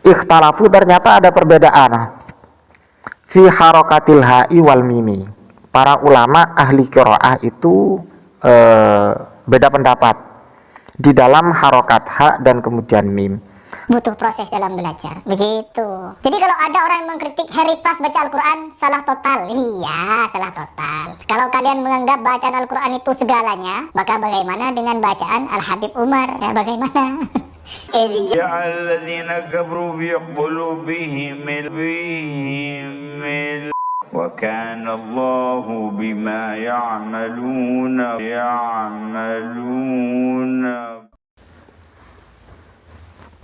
Ikhtalafu, ternyata ada perbedaan fi harokatil ha'i wal mimi. Para ulama ahli qiraah itu beda pendapat di dalam harokat ha dan kemudian mim. Butuh proses dalam belajar, begitu. Jadi kalau ada orang yang mengkritik Harry Pras baca Al-Quran, salah total. Iya, salah total. Kalau kalian menganggap bacaan Al-Quran itu segalanya, maka bagaimana dengan bacaan Al-Habib Umar? Ya, bagaimana? Alladzina kafaru fi qulubihim wa kana Allahu bima ya'maluna.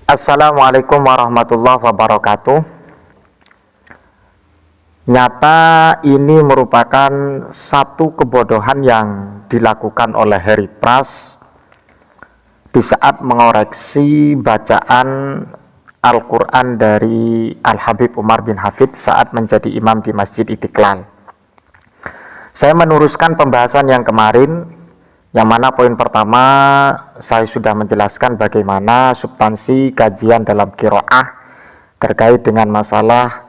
Assalamualaikum warahmatullahi wabarakatuh. Nyata ini merupakan satu kebodohan yang dilakukan oleh Harry Pras di saat mengoreksi bacaan Al-Quran dari Al-Habib Umar bin Hafid saat menjadi imam di Masjid Istiqlal. Saya meneruskan pembahasan yang kemarin, yang mana poin pertama saya sudah menjelaskan bagaimana substansi kajian dalam qiraah terkait dengan masalah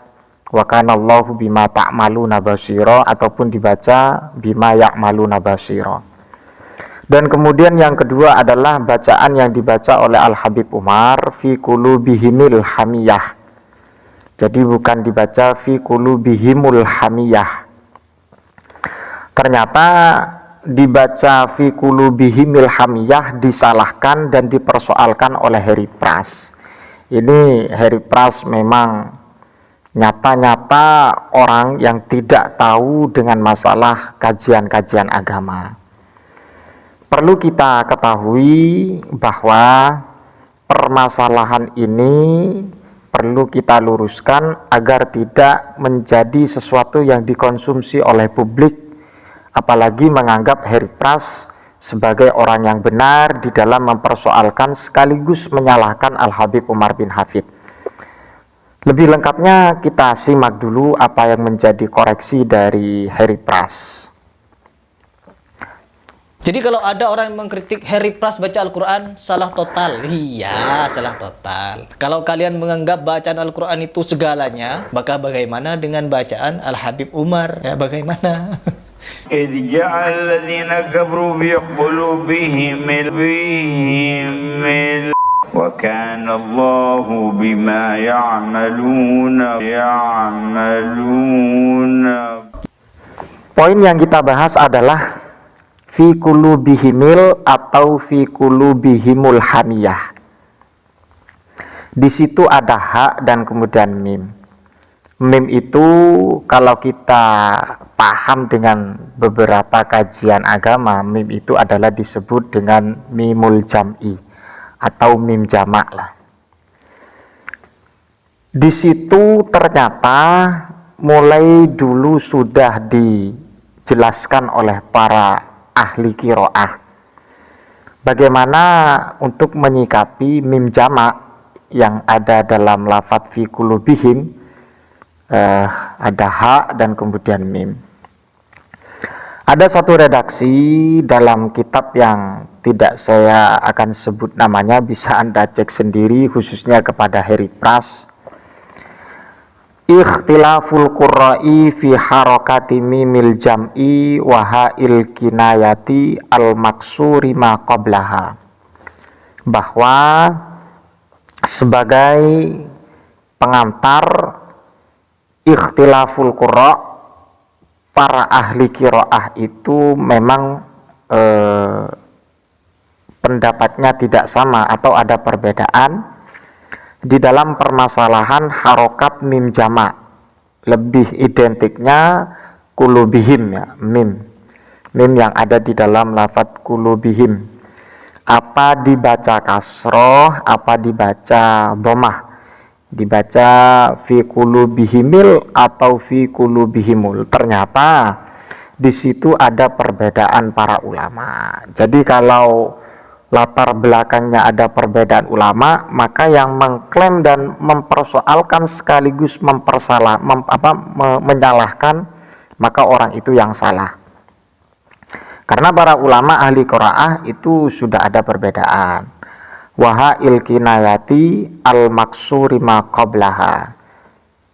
wa kana Allahu bima ta'maluna basira ataupun dibaca bima ya'maluna basira. Dan kemudian yang kedua adalah bacaan yang dibaca oleh Al-Habib Umar fi qulubihimil hamiyah. Jadi bukan dibaca fi qulubihimul hamiyah. Ternyata dibaca fi qulubihimil hamiyah disalahkan dan dipersoalkan oleh Harry Pras. Ini Harry Pras memang nyata-nyata orang yang tidak tahu dengan masalah kajian-kajian agama. Perlu kita ketahui bahwa permasalahan ini perlu kita luruskan agar tidak menjadi sesuatu yang dikonsumsi oleh publik, apalagi menganggap Harry Pras sebagai orang yang benar di dalam mempersoalkan sekaligus menyalahkan Al-Habib Umar bin Hafid. Lebih lengkapnya kita simak dulu apa yang menjadi koreksi dari Harry Pras. Jadi kalau ada orang yang mengkritik Harry Pras baca Al-Quran, salah total. Iya, salah total. Kalau kalian menganggap bacaan Al-Quran itu segalanya, maka bagaimana dengan bacaan Al-Habib Umar? Ya, bagaimana? إذ جعل الذين كفروا في قلوبهم وكان الله بما يعملون. Poin yang kita bahas adalah fi qulubihimil atau fi qulubihimul hamiyah. Di situ ada ha dan kemudian mim. Mim itu kalau kita paham dengan beberapa kajian agama, mim itu adalah disebut dengan mimul jam'i atau mim jamak lah. Di situ ternyata mulai dulu sudah dijelaskan oleh para ahli qiraah bagaimana untuk menyikapi mim jamak yang ada dalam lafadz fi qulubihim. Ada ha dan kemudian mim. Ada satu redaksi dalam kitab yang tidak saya akan sebut namanya, bisa Anda cek sendiri khususnya kepada Harry Pras. Ikhtilaful qurra'i fi harakati mimil jam'i wa ha'il kinayati al maksuri ma qablaha. Bahwa sebagai pengantar ikhtilaful qurra, para ahli qiraah itu memang pendapatnya tidak sama atau ada perbedaan di dalam permasalahan harokat mim jamak. Lebih identiknya qulubihim, ya, mim yang ada di dalam lafadz qulubihim. Apa dibaca kasroh, apa dibaca dhammah? Dibaca fi qulubihimil atau fi qulubihimul. Ternyata di situ ada perbedaan para ulama. Jadi kalau latar belakangnya ada perbedaan ulama, maka yang mengklaim dan mempersoalkan sekaligus menyalahkan, maka orang itu yang salah. Karena para ulama ahli qiraah itu sudah ada perbedaan. Waha'il kinayati al-maksuri ma qablaha.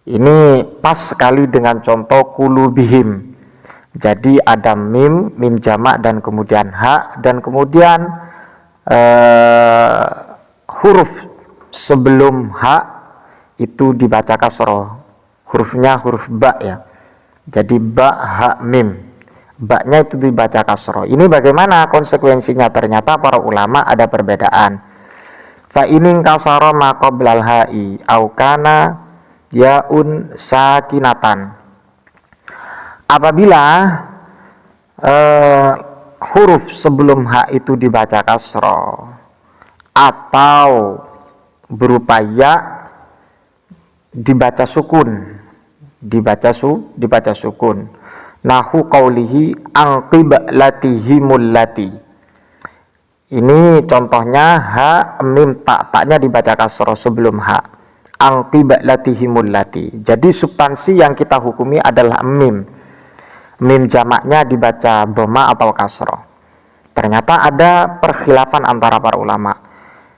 Ini pas sekali dengan contoh kulubihim. Jadi ada mim, mim jamak dan kemudian ha, dan kemudian huruf sebelum ha itu dibaca kasroh. Hurufnya huruf ba ya. Jadi ba, ha, mim. Ba-nya itu dibaca kasroh. Ini bagaimana konsekuensinya? Ternyata para ulama ada perbedaan. Fa inin kasara ma qablal ha'i au kana yaun sakinatan. Apabila huruf sebelum ha itu dibaca kasroh atau berupa ya dibaca sukun, dibaca sukun. Nahu qaulihi anqibalatihimul lati. Ini contohnya ha mim taknya dibaca kasroh sebelum ha. Anqibalatihimul lati. Jadi substansi yang kita hukumi adalah mim. Mim jamaknya dibaca dhamma atau kasroh. Ternyata ada perkhilafan antara para ulama.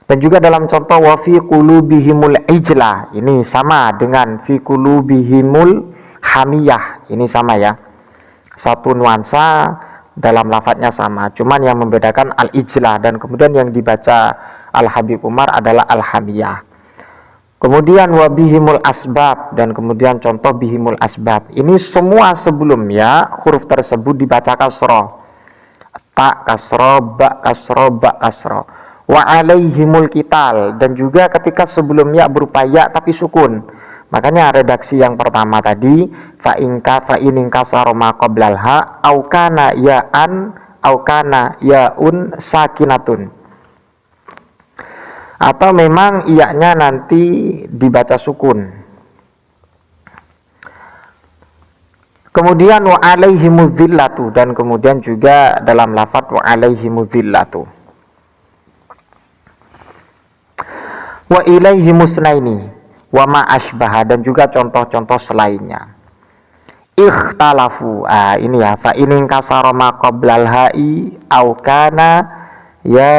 Dan juga dalam contoh wa fi qulubihimul ijlah, ini sama dengan fi qulubihimul hamiyah, ini sama ya. Satu nuansa dalam lafadznya sama, cuman yang membedakan al-ijlah dan kemudian yang dibaca Al-Habib Umar adalah al-hamiyah. Kemudian wa bihimul asbab dan kemudian contoh bihimul asbab. Ini semua sebelumnya huruf tersebut dibaca kasroh. Ta kasroh, ba kasroh, ba kasroh. Wa alaihimul kital, dan juga ketika sebelumnya berupa ya tapi sukun. Makanya redaksi yang pertama tadi fa inin kasara ma qablal ha au kana ya'an au kana yaun sakinatun. Atau memang iya-nya nanti dibaca sukun. Kemudian wa alaihimuz zillatu, dan kemudian juga dalam lafaz wa alaihimuz zillatu. Wa ilaihi musnaini wa ma asbaha, dan juga contoh-contoh selainnya. Ikhtalafu, ini ya, fa inin kasara ma qablal ha'i au kana ya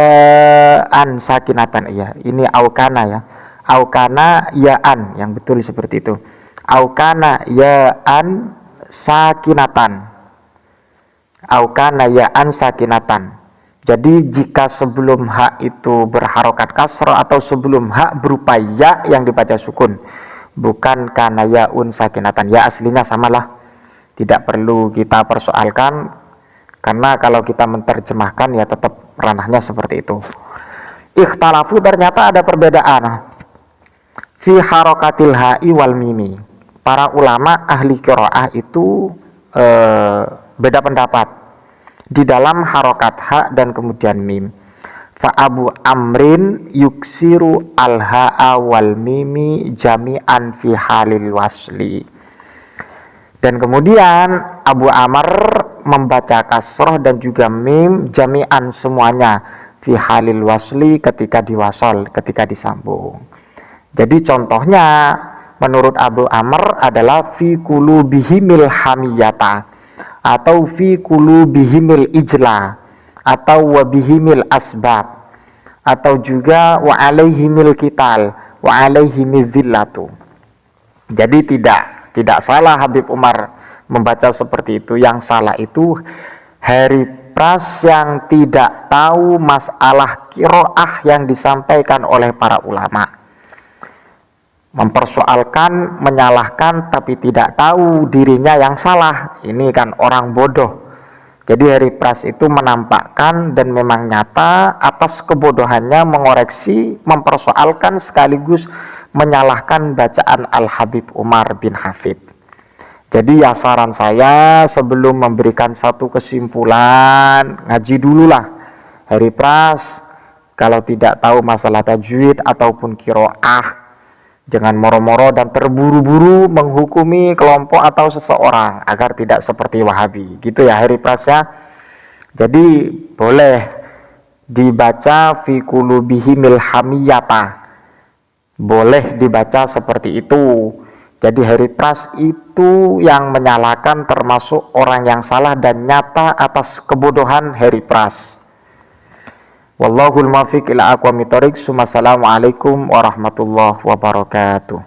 an sakinatan, ya ini au kana ya, au kana ya an, yang betul seperti itu, au kana ya an sakinatan, au kana ya an sakinatan. Jadi jika sebelum ha itu berharokat kasroh atau sebelum ha berupa ya yang dibaca sukun, bukan kana yaun sakinatan, ya aslinya samalah, tidak perlu kita persoalkan, karena kalau kita menerjemahkan ya tetap ranahnya seperti itu. Ikhtalafu, ternyata ada perbedaan fi harokatil ha'i wal mimi. Para ulama ahli qiraah itu beda pendapat di dalam harokat ha dan kemudian mim. Fa Abu Amrin yuksiru al-ha'a wal mimi jami'an fi halil wasli. Dan kemudian Abu Amr membaca kasroh dan juga mim jami'an semuanya fi halil wasli ketika diwasol, ketika disambung. Jadi contohnya menurut Abu Amr adalah fi qulubihimil hamiyata, atau fi qulubihimil ijla, atau wa bihimil asbab, atau juga wa alaihimil kital, wa alaihimiz zillatu. Jadi tidak salah Habib Umar membaca seperti itu. Yang salah itu Harry Pras yang tidak tahu masalah qiraah yang disampaikan oleh para ulama, mempersoalkan, menyalahkan, tapi tidak tahu dirinya yang salah. Ini kan orang bodoh. Jadi Harry Pras itu menampakkan dan memang nyata atas kebodohannya mengoreksi, mempersoalkan sekaligus menyalahkan bacaan Al-Habib Umar bin Hafid. Jadi ya saran saya sebelum memberikan satu kesimpulan, ngaji dululah Harry Pras. Kalau tidak tahu masalah tajwid ataupun qiraah, jangan moro-moro dan terburu-buru menghukumi kelompok atau seseorang agar tidak seperti Wahabi. Gitu ya Harry Pras ya. Jadi boleh dibaca fi qulubihimil hamiyata, boleh dibaca seperti itu. Jadi Harry Pras itu yang menyalahkan termasuk orang yang salah dan nyata atas kebodohan Harry Pras. Wallahul muwaffiq ila aqwamit thoriq. Assalamualaikum warahmatullahi wabarakatuh.